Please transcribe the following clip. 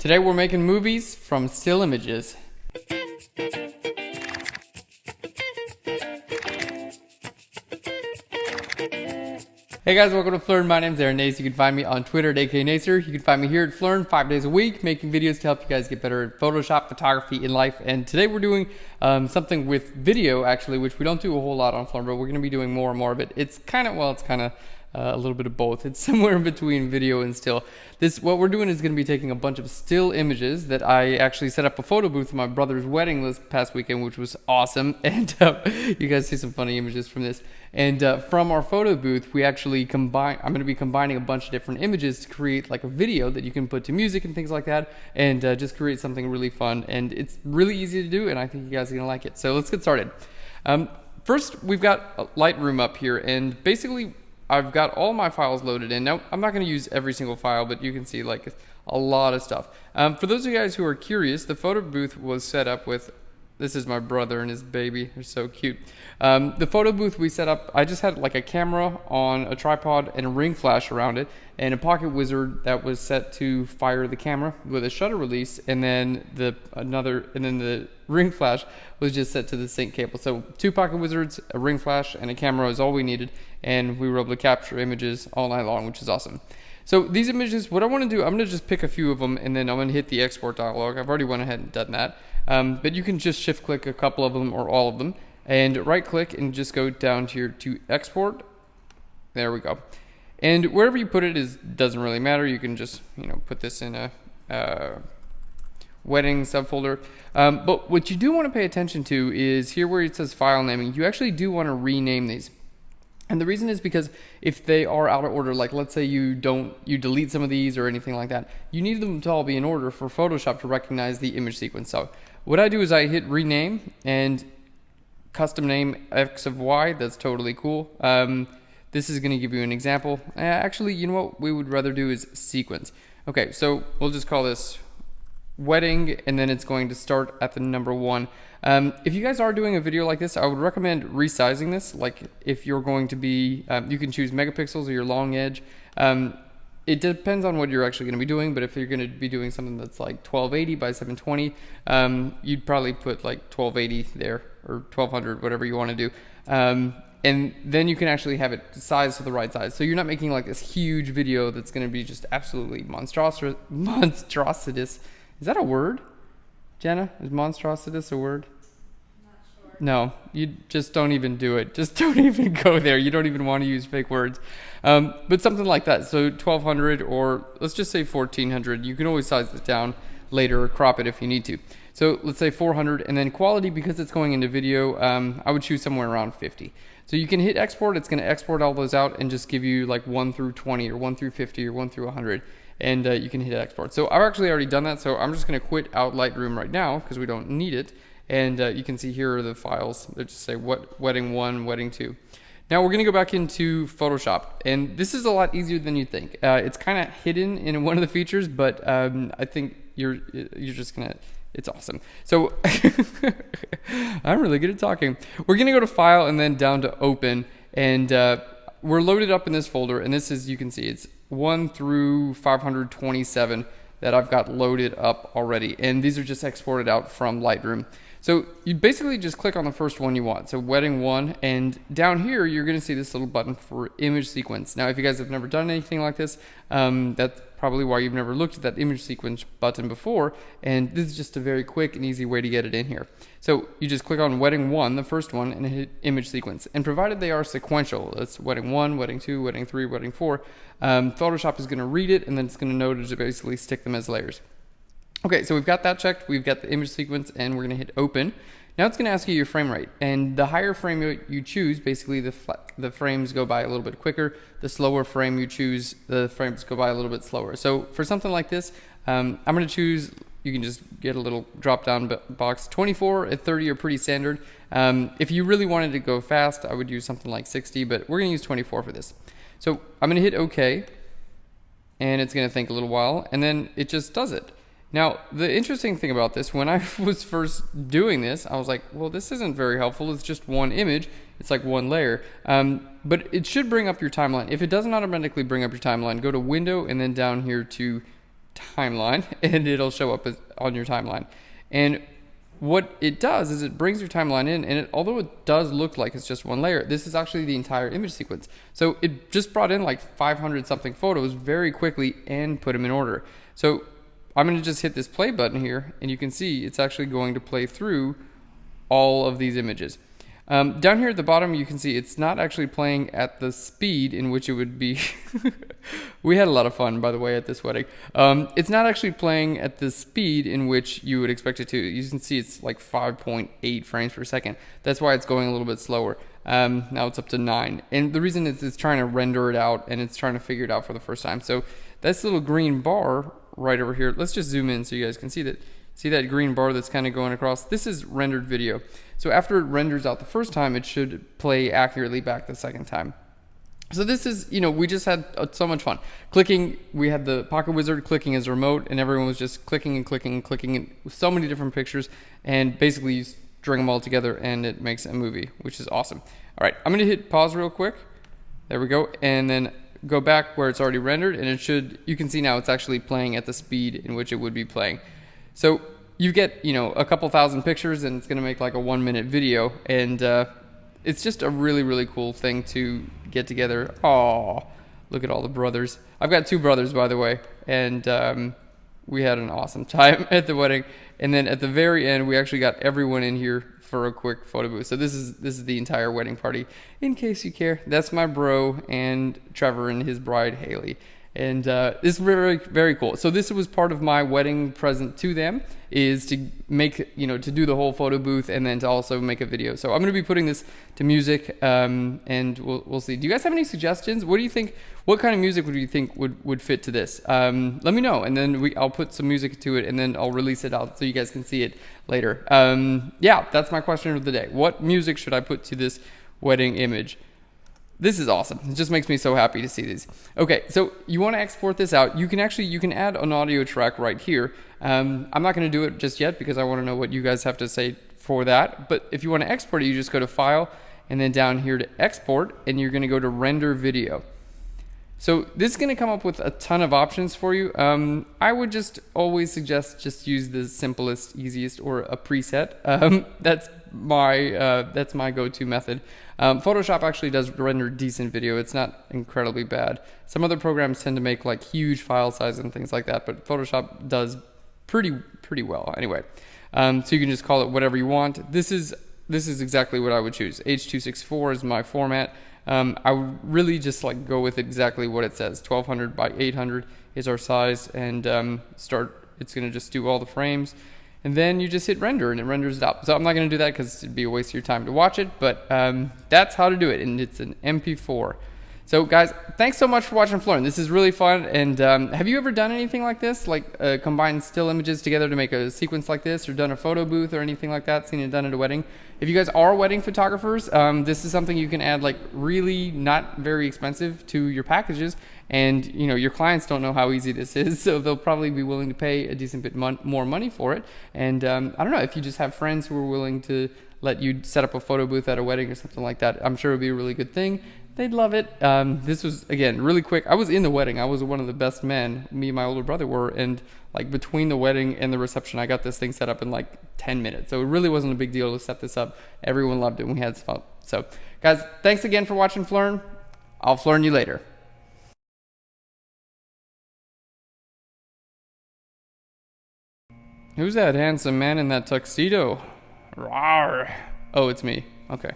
Today we're making movies from still images. Hey guys, welcome to Phlearn. My name's Aaron Nace. You can find me on Twitter at AKNacer. You can find me here at Phlearn 5 days a week, making videos to help you guys get better at Photoshop, photography, in life. And today we're doing something with video, actually, which we don't do a whole lot on Phlearn, but we're going to be doing more and more of it. It's kind of a little bit of both. It's somewhere in between video and still. What we're doing is going to be taking a bunch of still images that I actually set up a photo booth for my brother's wedding this past weekend, which was awesome. And you guys see some funny images from this. And from our photo booth, we actually I'm going to be combining a bunch of different images to create like a video that you can put to music and things like that, and just create something really fun. And it's really easy to do, and I think you guys are going to like it. So let's get started. First, we've got Lightroom up here, and basically I've got all my files loaded in. Now, I'm not going to use every single file, but you can see like a lot of stuff. For those of you guys who are curious, the photo booth was set up with, this is my brother and his baby. They're so cute. The photo booth we set up, I just had like a camera on a tripod and a ring flash around it, and a pocket wizard that was set to fire the camera with a shutter release, and then the ring flash was just set to the sync cable. So 2 pocket wizards, a ring flash, and a camera is all we needed, and we were able to capture images all night long, which is awesome. So these images, what I want to do, I'm going to just pick a few of them, and then I'm going to hit the export dialog. I've already went ahead and done that. But you can just shift click a couple of them or all of them, and right click and just go down to export. There we go. And wherever you put it doesn't really matter. You can just put this in a wedding subfolder. But what you do want to pay attention to is here where it says file naming. You actually do want to rename these. And the reason is because if they are out of order, like let's say you delete some of these or anything like that, you need them to all be in order for Photoshop to recognize the image sequence. So what I do is I hit rename and custom name X of Y. That's totally cool. This is going to give you an example. Actually, you know what we would rather do is sequence. Okay, so we'll just call this wedding, and then it's going to start at the number 1. If you guys are doing a video like this, I would recommend resizing this. Like if you're going to be, you can choose megapixels or your long edge. It depends on what you're actually going to be doing, but if you're going to be doing something that's like 1280 by 720, you'd probably put like 1280 there, or 1200, whatever you want to do. And then you can actually have it sized to the right size. So you're not making like this huge video that's going to be just absolutely monstrositous. Is that a word? Jenna, is monstrositous a word? Not sure. No, you just don't even do it. Just don't even go there. You don't even want to use fake words. But something like that. So 1200, or let's just say 1400. You can always size it down later or crop it if you need to. So let's say 400, and then quality, because it's going into video, I would choose somewhere around 50. So you can hit export. It's going to export all those out and just give you like 1 through 20 or 1 through 50 or 1 through 100. And you can hit export. So I've actually already done that, so I'm just going to quit out Lightroom right now because we don't need it. And you can see here are the files. They just say wedding 1, wedding 2. Now we're going to go back into Photoshop, and this is a lot easier than you think. It's kind of hidden in one of the features, but I think you're just going to, it's awesome. So I'm really good at talking. We're going to go to File and then down to Open, and we're loaded up in this folder, and this is, you can see, it's 1 through 527 that I've got loaded up already, and these are just exported out from Lightroom. So you basically just click on the first one you want, so wedding 1, and down here you're going to see this little button for image sequence. Now if you guys have never done anything like this, that's probably why you've never looked at that image sequence button before, and this is just a very quick and easy way to get it in here. So you just click on wedding 1, the first one, and hit image sequence, and provided they are sequential, that's wedding 1, wedding 2, wedding 3, wedding 4, Photoshop is going to read it, and then it's going to know to basically stick them as layers. Okay, so we've got that checked, we've got the image sequence, and we're going to hit open. Now it's going to ask you your frame rate, and the higher frame rate you choose, basically the frames go by a little bit quicker. The slower frame you choose, the frames go by a little bit slower. So for something like this, I'm going to choose, you can just get a little drop down box. 24 and 30 are pretty standard. If you really wanted to go fast, I would use something like 60, but we're going to use 24 for this. So I'm going to hit OK, and it's going to think a little while, and then it just does it. Now, the interesting thing about this, when I was first doing this, I was like, well, this isn't very helpful. It's just one image. It's like one layer. But it should bring up your timeline. If it doesn't automatically bring up your timeline, go to Window and then down here to timeline, and it'll show up on your timeline. And what it does is it brings your timeline in, and although it does look like it's just one layer, this is actually the entire image sequence. So it just brought in like 500 something photos very quickly and put them in order. So I'm going to just hit this play button here, and you can see it's actually going to play through all of these images. Down here at the bottom, you can see it's not actually playing at the speed in which it would be. We had a lot of fun, by the way, at this wedding. It's not actually playing at the speed in which you would expect it to. You can see it's like 5.8 frames per second. That's why it's going a little bit slower. Now it's up to 9. And the reason is it's trying to render it out, and it's trying to figure it out for the first time. So this little green bar right over here, let's just zoom in so you guys can see that. See that green bar that's kind of going across? This is rendered video. So after it renders out the first time, it should play accurately back the second time. So this is, you know, we just had so much fun. Clicking, we had the Pocket Wizard clicking as a remote, and everyone was just clicking and clicking and clicking, and so many different pictures, and basically you string them all together and it makes a movie, which is awesome. All right, I'm gonna hit pause real quick. There we go, and then go back where it's already rendered, and it should, you can see now it's actually playing at the speed in which it would be playing. So you get, you know, a couple thousand pictures, and it's going to make like a 1-minute video, and it's just a really, really cool thing to get together. Oh, look at all the brothers. I've got 2 brothers, by the way, and we had an awesome time at the wedding. And then at the very end, we actually got everyone in here for a quick photo booth. So this is the entire wedding party, in case you care. That's my bro and Trevor and his bride Haley. And it's very, very cool. So this was part of my wedding present to them, is to make, you know, to do the whole photo booth and then to also make a video. So I'm going to be putting this to music, and we'll see. Do you guys have any suggestions? What do you think? What kind of music would you think would fit to this? Let me know, and then I'll put some music to it, and then I'll release it out so you guys can see it later. Yeah, that's my question of the day. What music should I put to this wedding image? This is awesome. It just makes me so happy to see these. Okay, so you want to export this out. You can add an audio track right here. I'm not going to do it just yet because I want to know what you guys have to say for that. But if you want to export it, you just go to File, and then down here to Export, and you're going to go to Render Video. So this is going to come up with a ton of options for you. I would just always suggest just use the simplest, easiest, or a preset. That's my go-to method. Photoshop actually does render decent video. It's not incredibly bad. Some other programs tend to make like huge file size and things like that, but Photoshop does pretty well anyway. So you can just call it whatever you want. This is exactly what I would choose. H.264 is my format. I would really just like go with exactly what it says. 1200 by 800 is our size, and it's going to just do all the frames. And then you just hit render, and it renders it out. So I'm not going to do that because it'd be a waste of your time to watch it, but that's how to do it, and it's an MP4. So guys, thanks so much for watching Phlearn. This is really fun, and have you ever done anything like this? Like combined still images together to make a sequence like this, or done a photo booth or anything like that, seen it done at a wedding? If you guys are wedding photographers, this is something you can add like really not very expensive to your packages, and you know your clients don't know how easy this is, so they'll probably be willing to pay a decent bit more money for it. And I don't know, if you just have friends who are willing to let you set up a photo booth at a wedding or something like that, I'm sure it would be a really good thing. They'd love it. This was, again, really quick. I was in the wedding. I was one of the best men. Me and my older brother were. And like between the wedding and the reception, I got this thing set up in like 10 minutes. So it really wasn't a big deal to set this up. Everyone loved it, and we had fun. So guys, thanks again for watching Phlearn. I'll Phlearn you later. Who's that handsome man in that tuxedo? Rawr. Oh, it's me. Okay.